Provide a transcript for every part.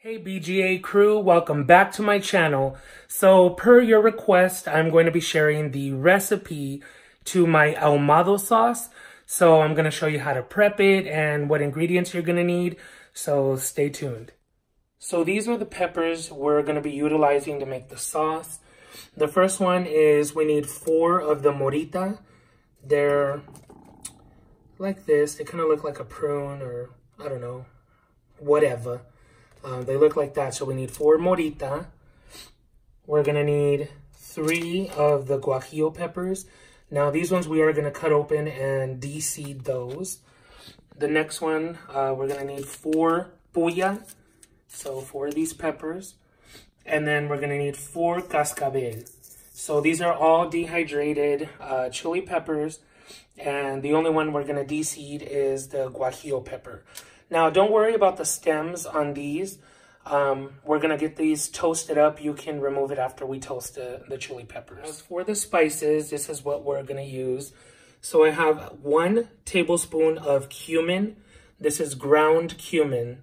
Hey BGA crew, welcome back to my channel. So per your request, I'm going to be sharing the recipe to my Ahumado sauce. So I'm going to show you how to prep it and what ingredients you're going to need. So stay tuned. So these are the peppers we're going to be utilizing to make the sauce. The first one is we need 4 of the Morita. They're like this. They kind of look like a prune or I don't know, whatever. They look like that, so we need 4 Morita. We're going to need 3 of the Guajillo peppers. Now, these ones we are going to cut open and de-seed those. The next one, we're going to need 4 Puya, so 4 of these peppers. And then we're going to need 4 Cascabel. So these are all dehydrated chili peppers, and the only one we're going to de-seed is the Guajillo pepper. Now, don't worry about the stems on these. We're going to get these toasted up. You can remove it after we toast the chili peppers. As for the spices, this is what we're going to use. So I have 1 tablespoon of cumin. This is ground cumin.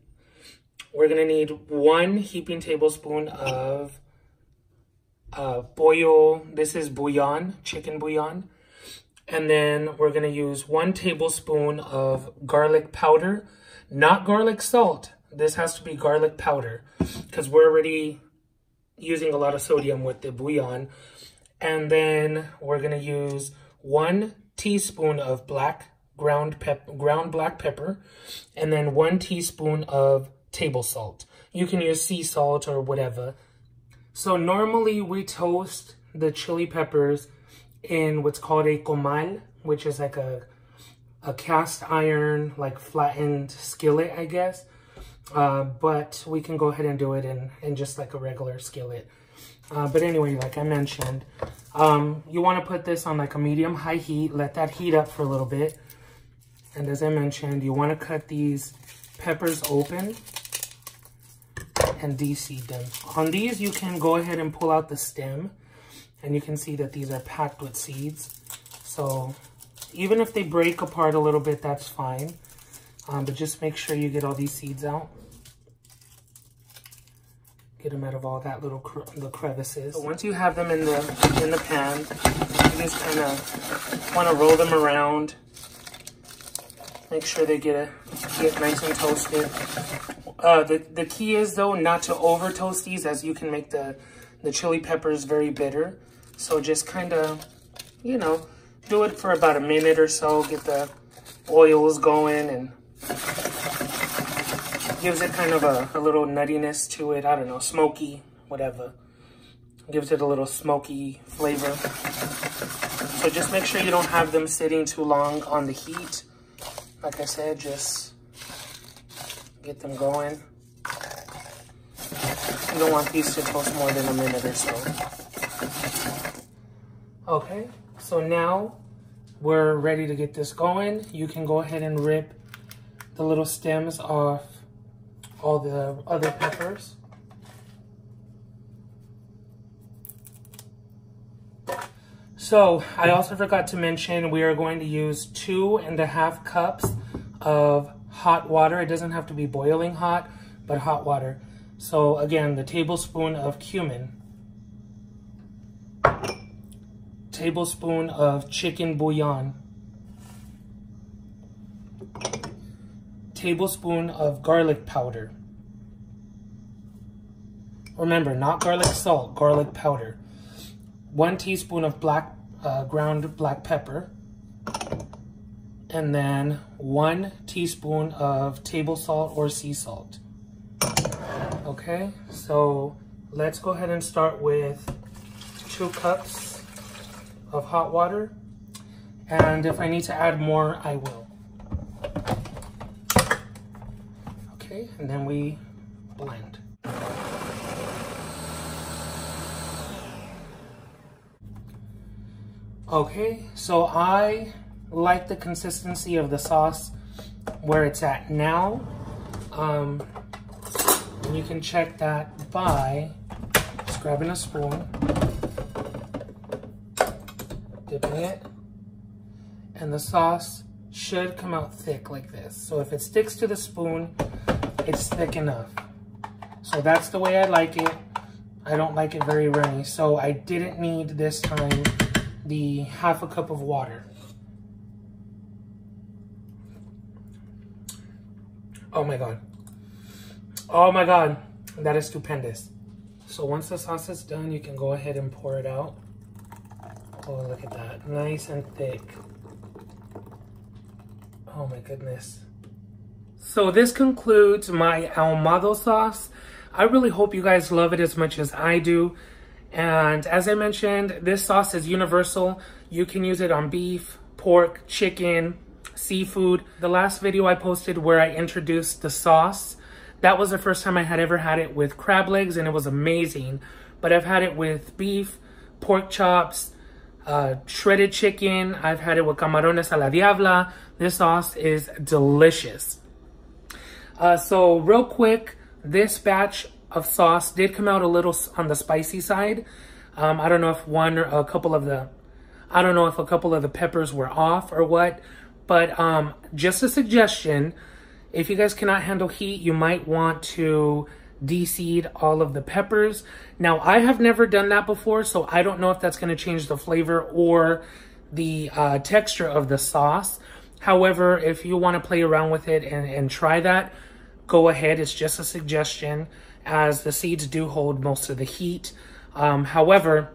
We're going to need 1 heaping tablespoon of pollo. This is bouillon, chicken bouillon. And then we're going to use 1 tablespoon of garlic powder. Not garlic salt. This has to be garlic powder because we're already using a lot of sodium with the bouillon. And then we're going to use 1 teaspoon of ground black pepper, and then 1 teaspoon of table salt. You can use sea salt or whatever. So normally we toast the chili peppers in what's called a comal, which is like a cast iron, like flattened skillet, I guess. But we can go ahead and do it in just like a regular skillet. But anyway, like I mentioned, you want to put this on like a medium-high heat. Let that heat up for a little bit. And as I mentioned, you want to cut these peppers open and de-seed them. On these, you can go ahead and pull out the stem. And you can see that these are packed with seeds. So even if they break apart a little bit, that's fine. But just make sure you get all these seeds out. Get them out of all that little the crevices. So once you have them in the pan, you just kind of want to roll them around. Make sure they get nice and toasted. The key is though not to over toast these, as you can make the chili peppers very bitter. So just kind of, you know, do it for about a minute or so, get the oils going, and gives it kind of a little nuttiness to it. I don't know, smoky, whatever. Gives it a little smoky flavor. So just make sure you don't have them sitting too long on the heat. Like I said, just get them going. You don't want these to toast more than a minute or so. Okay. So now we're ready to get this going. You can go ahead and rip the little stems off all the other peppers. So I also forgot to mention we are going to use 2.5 cups of hot water. It doesn't have to be boiling hot, but hot water. So again, the tablespoon of cumin. Tablespoon of chicken bouillon, tablespoon of garlic powder. Remember, not garlic salt, garlic powder. 1 teaspoon of ground black pepper, and then 1 teaspoon of table salt or sea salt. Okay, so let's go ahead and start with 2 cups of hot water, and if I need to add more, I will. Okay, and then we blend. Okay, so I like the consistency of the sauce where it's at now. And you can check that by just grabbing a spoon, dipping it, and the sauce should come out thick like this. So if it sticks to the spoon, it's thick enough. So So that's the way I like it. I don't like it very runny. So I didn't need this time the half a cup of water. Oh my God. Oh my God. That is stupendous. So once the sauce is done, you can go ahead and pour it out. Oh, look at that. Nice and thick. Oh my goodness. So this concludes my Ahumado sauce. I really hope you guys love it as much as I do. And as I mentioned, this sauce is universal. You can use it on beef, pork, chicken, seafood. The last video I posted where I introduced the sauce, that was the first time I had ever had it with crab legs, and it was amazing. But I've had it with beef, pork chops, shredded chicken. I've had it with camarones a la diabla. This sauce is delicious. So real quick, this batch of sauce did come out a little on the spicy side. I don't know if a couple of the peppers were off or what, but just a suggestion. If you guys cannot handle heat, you might want to de-seed all of the peppers. Now, I have never done that before, so I don't know if that's going to change the flavor or the texture of the sauce. However, if you want to play around with it and try that, go ahead. It's just a suggestion, as the seeds do hold most of the heat. However,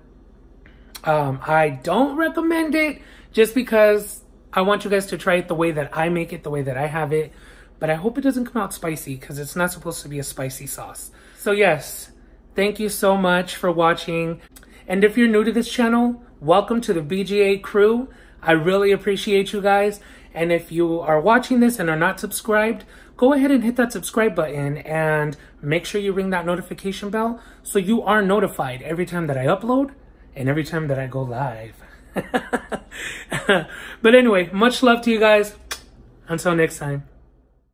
I don't recommend it just because I want you guys to try it the way that I make it, the way that I have it. But I hope it doesn't come out spicy because it's not supposed to be a spicy sauce. So yes, thank you so much for watching. And if you're new to this channel, welcome to the BGA crew. I really appreciate you guys. And if you are watching this and are not subscribed, go ahead and hit that subscribe button and make sure you ring that notification bell so you are notified every time that I upload and every time that I go live. But anyway, much love to you guys. Until next time.